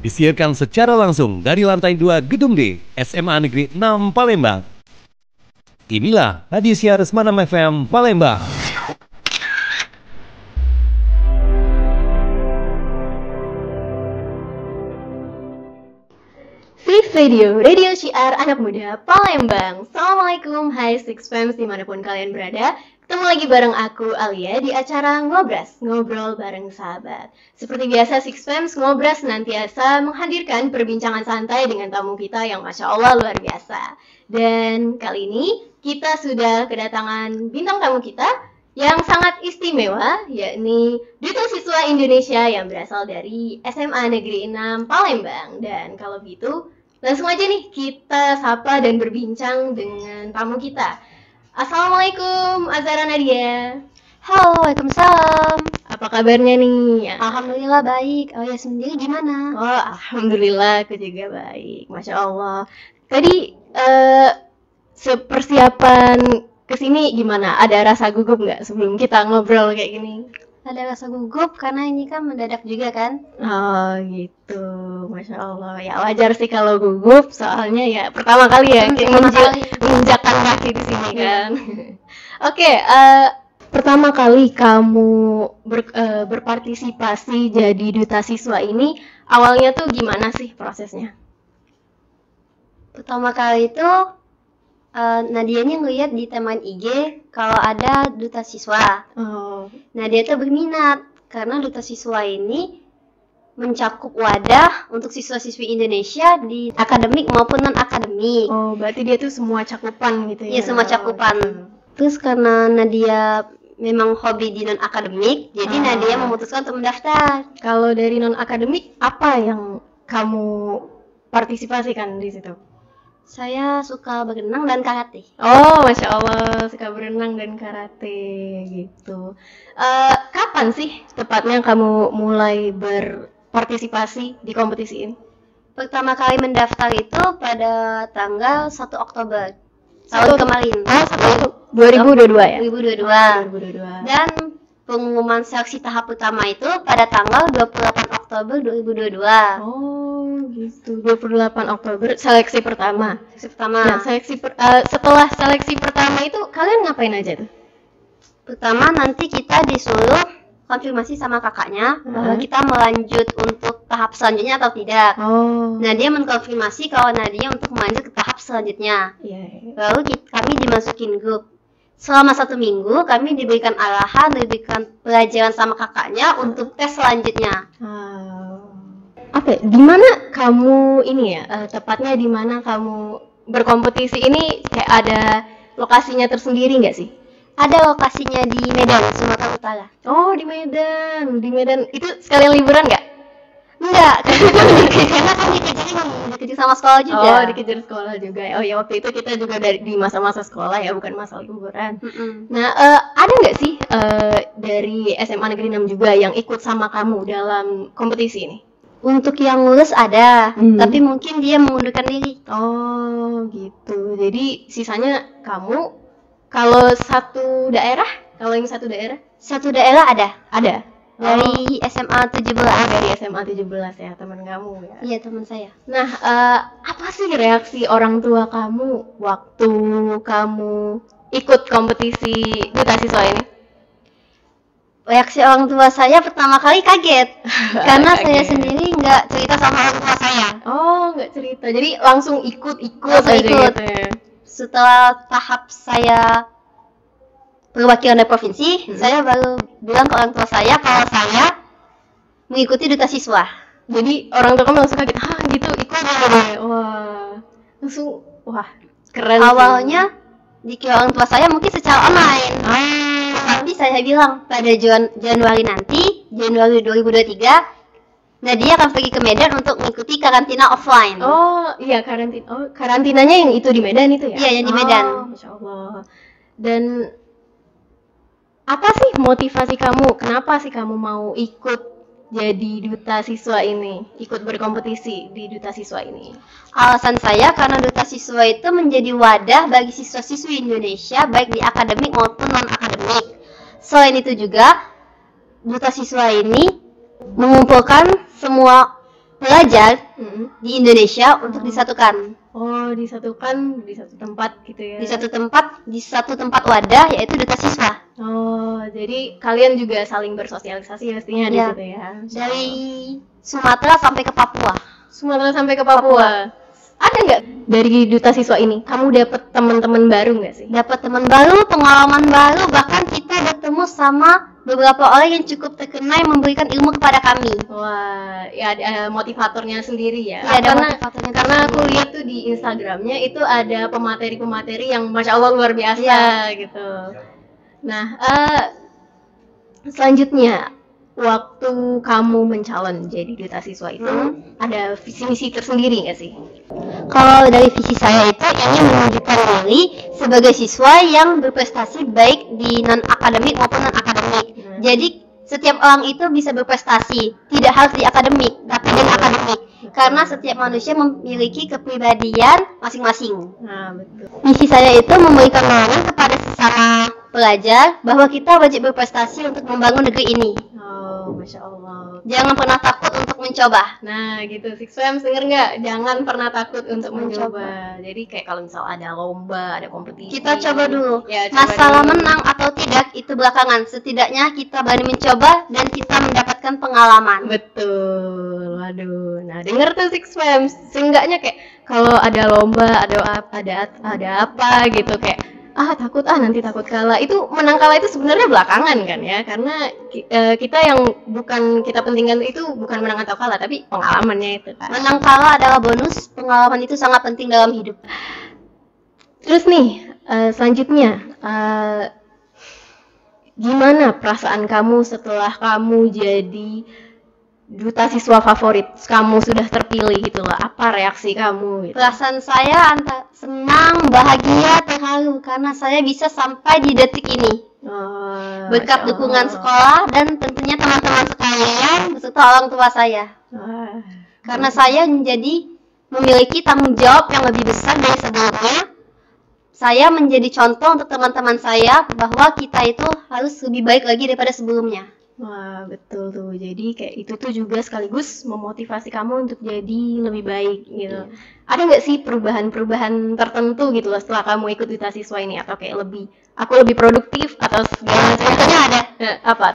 Disiarkan secara langsung dari lantai 2 Gedung D, SMA Negeri 6 Palembang. Inilah Hadisya Resmanam FM Palembang. Radio Syiar Anak Muda Palembang. Assalamualaikum, hai Six Fams dimanapun kalian berada. Ketemu lagi bareng aku, Alia, di acara Ngobras, Ngobrol Bareng Sahabat. Seperti biasa, Six Fams Ngobras senantiasa menghadirkan perbincangan santai dengan tamu kita yang Masya Allah luar biasa. Dan kali ini kita sudah kedatangan bintang tamu kita yang sangat istimewa, yakni Duta Siswa Indonesia yang berasal dari SMA Negeri 6 Palembang. Dan kalau begitu, langsung aja nih kita sapa dan berbincang dengan tamu kita. Assalamualaikum Azhara Nadia. Halo, waalaikumsalam. Apa kabarnya nih? Alhamdulillah baik. Oh ya, sendiri gimana? Oh, alhamdulillah aku juga baik. Masya Allah. Tadi persiapan kesini gimana? Ada rasa gugup nggak sebelum kita ngobrol kayak gini? Ada rasa gugup karena ini kan mendadak juga kan? Oh gitu, Masya Allah. Ya wajar sih kalau gugup, soalnya ya pertama kali ya menginjakkan kaki di sini kan. Oke, pertama kali kamu berpartisipasi jadi duta siswa ini, awalnya tuh gimana sih prosesnya? Pertama kali itu Nadianya ngeliat di teman IG kalau ada duta siswa. Nadia tuh berminat karena duta siswa ini mencakup wadah untuk siswa-siswi Indonesia di akademik maupun non-akademik. Oh, berarti dia tuh semua cakupan gitu ya? Iya, semua cakupan. Terus karena Nadia memang hobi di non-akademik, jadi Nadia memutuskan untuk mendaftar. Kalau dari non-akademik, apa yang kamu partisipasikan di situ? Saya suka berenang dan karate. Oh, Masya Allah, suka berenang dan karate gitu. Kapan sih tepatnya kamu mulai berpartisipasi di kompetisi ini? Pertama kali mendaftar itu pada tanggal 1 Oktober tahun kemarin. 2022 ya? 2022. Dan pengumuman seleksi tahap pertama itu pada tanggal 28 Oktober 2022. Oh, gitu. 28 Oktober seleksi pertama. Nah, setelah seleksi pertama itu kalian ngapain aja tuh? Pertama nanti kita disuruh konfirmasi sama kakaknya bahwa kita melanjut untuk tahap selanjutnya atau tidak. Nah, dia mengkonfirmasi kalau Nadia untuk melanjut ke tahap selanjutnya. Lalu kami dimasukin grup. Selama 1 minggu kami diberikan arahan, diberikan pelajaran sama kakaknya untuk tes selanjutnya. Di mana kamu ini ya, tepatnya di mana kamu berkompetisi ini, kayak ada lokasinya tersendiri nggak sih? Ada lokasinya di Medan, Sumatera Utara. Oh, di Medan itu sekalian liburan nggak? Enggak, karena kan dikejar sama sekolah juga. Oh, dikejar sekolah juga. Oh ya, waktu itu kita juga di masa-masa sekolah ya, bukan masa liburan. Nah, ada nggak sih dari SMA Negeri 6 juga yang ikut sama kamu dalam kompetisi ini? Untuk yang lulus ada, tapi mungkin dia mengundurkan diri. Oh, gitu. Jadi sisanya kamu, kalau yang satu daerah? Satu daerah ada. Dari SMA 17. Dari SMA 17 ya, teman kamu ya? Iya, teman saya. Nah, apa sih reaksi orang tua kamu waktu kamu ikut kompetisi duta siswa ini? Reaksi orang tua saya pertama kali kaget. Karena saya sendiri nggak cerita sama orang tua saya. Oh, nggak cerita. Jadi langsung ikut aja gitu ya? Setelah tahap saya perwakilan dari provinsi, saya baru bilang ke orang tua saya kalau saya mengikuti duta siswa. Jadi orang tua kamu langsung kaget, gitu ikut. Wah, keren. Awalnya dikira orang tua saya mungkin secara online. Tapi saya bilang pada Januari nanti, Januari 2023, Nadia akan pergi ke Medan untuk mengikuti karantina offline. Oh iya, karantina. Oh, karantinanya yang itu di Medan itu ya? Iya, yang di Medan. Masya Allah. Dan apa sih motivasi kamu? Kenapa sih kamu mau ikut jadi duta siswa ini, ikut berkompetisi di duta siswa ini? Alasan saya karena duta siswa itu menjadi wadah bagi siswa-siswi Indonesia baik di akademik maupun non-akademik. Selain itu juga duta siswa ini mengumpulkan semua pelajar Mm-mm. di Indonesia untuk disatukan Oh, disatukan di satu tempat gitu ya. di satu tempat wadah, yaitu Duta Siswa. Oh, jadi kalian juga saling bersosialisasi pastinya di Iya. situ ya. Dari Sumatera sampai ke Papua. Sumatera sampai ke Papua. Ada nggak dari Duta Siswa ini? Kamu dapet teman-teman baru nggak sih? Dapat teman baru, pengalaman baru, bahkan kita bertemu sama beberapa orang yang cukup terkenal yang memberikan ilmu kepada kami. Wah, ya ada motivatornya sendiri ya. Iya, ada karena motivatornya karena aku tersendiri. lihat tuh di Instagramnya itu ada pemateri-pemateri yang masya Allah luar biasa Iya. gitu. Nah, selanjutnya waktu kamu mencalon jadi duta siswa itu ada visi misi tersendiri nggak sih? Kalau dari visi saya itu ingin menunjukkan diri sebagai siswa yang berprestasi baik di non akademik maupun non akademik. Jadi setiap orang itu bisa berprestasi, tidak harus di akademik, tapi di akademik. Karena setiap manusia memiliki kepribadian masing-masing. Nah, betul. Misi saya itu memberikan dorongan kepada sesama pelajar bahwa kita wajib berprestasi untuk membangun negeri ini. Oh, masya Allah. Jangan pernah takut untuk mencoba. Nah, gitu. Six Fams denger nggak? Jangan pernah takut untuk mencoba. Jadi kayak kalau misal ada lomba, ada kompetisi. Kita coba dulu. Ya, coba Masalah dulu. menang atau tidak itu belakangan. Setidaknya kita berani mencoba dan kita mendapatkan pengalaman. Betul. Waduh. Nah, denger tuh Six Fams. Seenggaknya kayak kalau ada lomba, ada apa gitu kayak takut nanti takut kalah. Itu menang kalah itu sebenarnya belakangan kan ya. Karena kita yang bukan kita pentingkan itu bukan menang atau kalah, tapi pengalamannya itu kan. Menang kalah adalah bonus, pengalaman itu sangat penting dalam hidup. Terus nih, selanjutnya gimana perasaan kamu setelah kamu jadi duta siswa favorit? Kamu sudah terpilih gitu loh. Apa reaksi kamu gitu? Perasaan saya antara senang, bahagia, terharu karena saya bisa sampai di detik ini. Oh, Berkat Masya dukungan Allah. sekolah dan tentunya teman-teman sekalian beserta orang tua saya. Wah. Karena saya memiliki tanggung jawab yang lebih besar dari sebelumnya. Saya menjadi contoh untuk teman-teman saya bahwa kita itu harus lebih baik lagi daripada sebelumnya. Wah, betul tuh. Jadi kayak itu tuh juga sekaligus memotivasi kamu untuk jadi lebih baik gitu. Ada nggak sih perubahan-perubahan tertentu gitu loh setelah kamu ikut duta siswa ini, atau kayak aku lebih produktif atau segala macam? Contohnya ada. Apa?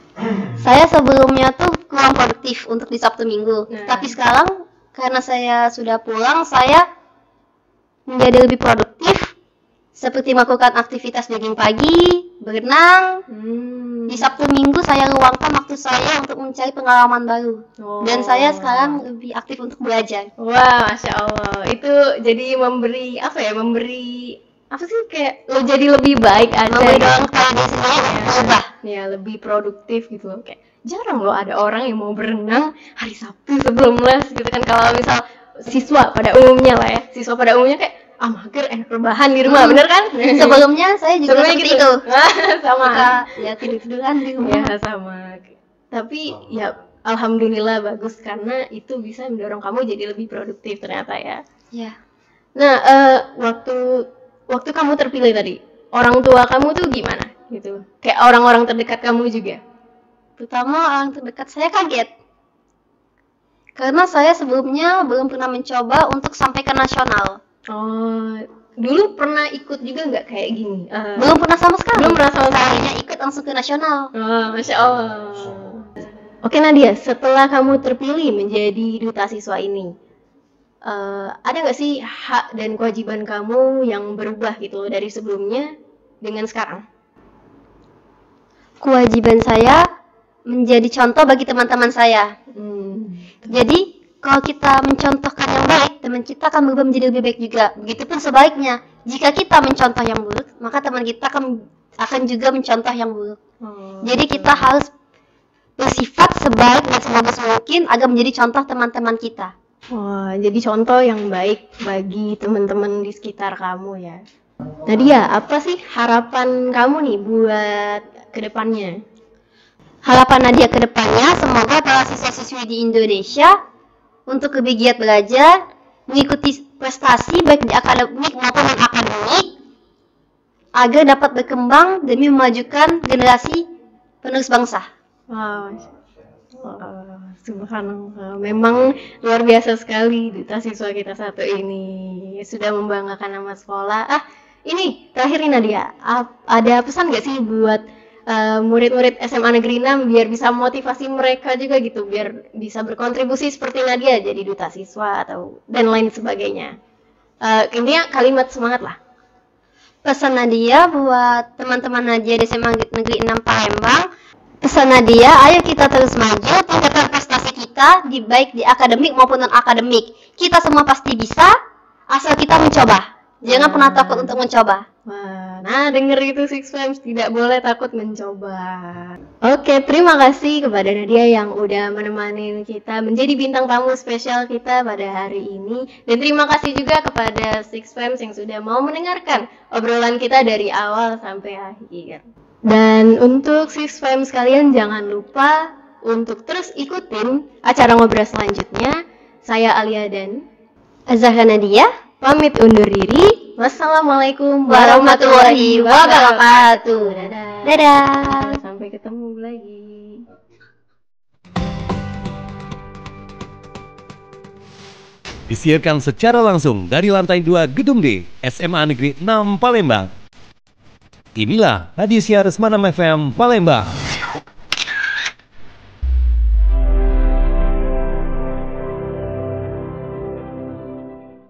Saya sebelumnya tuh kurang produktif untuk di Sabtu Minggu. Nah. Tapi sekarang karena saya sudah pulang, saya menjadi lebih produktif. Seperti melakukan aktivitas jogging pagi, berenang. Di Sabtu Minggu saya luangkan waktu saya untuk mencari pengalaman baru. Oh. Dan saya sekarang lebih aktif untuk belajar. Wah, Masya Allah. Itu jadi memberi apa sih, kayak lo jadi lebih baik aja. Memberi gitu. doang kepada diri sendiri untuk berubah. Ya, lebih produktif gitu loh. Kayak jarang loh ada orang yang mau berenang hari Sabtu sebelum les gitu kan. Kalau misal siswa pada umumnya kayak mager, enak rebahan di rumah, bener kan? Sebelumnya saya juga Sebelumnya seperti gitu. itu. Sama. Suka ya tidur-tiduran di rumah. Ya, sama. Tapi ya alhamdulillah bagus karena itu bisa mendorong kamu jadi lebih produktif ternyata ya. Ya. Nah, waktu kamu terpilih tadi, orang tua kamu tuh gimana gitu? Kayak orang-orang terdekat kamu juga. Terutama orang terdekat saya kaget. Karena saya sebelumnya belum pernah mencoba untuk sampai ke nasional. Oh, dulu pernah ikut juga nggak kayak gini? Belum pernah sama sekali. Belum pernah sama sekali. Sekalinya ikut langsung ke nasional. Oh, Masya Allah. Oke Nadia, setelah kamu terpilih menjadi duta siswa ini, ada nggak sih hak dan kewajiban kamu yang berubah gitu dari sebelumnya dengan sekarang? Kewajiban saya menjadi contoh bagi teman-teman saya. Jadi kalau kita mencontohkan yang baik, teman kita akan berubah menjadi lebih baik juga. Begitupun sebaliknya, jika kita mencontoh yang buruk, maka teman kita akan juga mencontoh yang buruk. Jadi kita harus bersifat sebaik dan sebagus mungkin agar menjadi contoh teman-teman kita. Wah, jadi contoh yang baik bagi teman-teman di sekitar kamu ya. Nadia, apa sih harapan kamu nih buat kedepannya? Harapan Nadia ke depannya, semoga para siswa-siswi di Indonesia untuk lebih giat belajar, mengikuti prestasi baik di akademik maupun non-akademik, agar dapat berkembang demi memajukan generasi penerus bangsa. Wow. Subhanallah, memang luar biasa sekali duta siswa kita satu ini, sudah membanggakan nama sekolah. Ini terakhir nih Nadia, ada pesan nggak sih buat murid-murid SMA Negeri 6 biar bisa motivasi mereka juga gitu, biar bisa berkontribusi seperti Nadia jadi duta siswa atau dan lain sebagainya. Intinya kalimat semangat lah. Pesan Nadia buat teman-teman Nadia di SMA Negeri 6 Palembang. Pesan Nadia, ayo kita terus maju, tingkatkan prestasi kita baik di akademik maupun non akademik. Kita semua pasti bisa, asal kita mencoba. Jangan pernah takut untuk mencoba. Nah, denger itu Six Fams, tidak boleh takut mencoba. Oke, terima kasih kepada Nadia yang udah menemani kita menjadi bintang tamu spesial kita pada hari ini. Dan terima kasih juga kepada Six Fams yang sudah mau mendengarkan obrolan kita dari awal sampai akhir. Dan untuk Six Fams kalian jangan lupa untuk terus ikutin acara ngobrol selanjutnya. Saya Alia dan Azahra Nadia pamit undur diri. Wassalamualaikum warahmatullahi wabarakatuh. Dadah. Dadah. Sampai ketemu lagi. Disiarkan secara langsung dari lantai 2 Gedung D, SMA Negeri 6 Palembang. Inilah Hadisya Resmanam FM Palembang.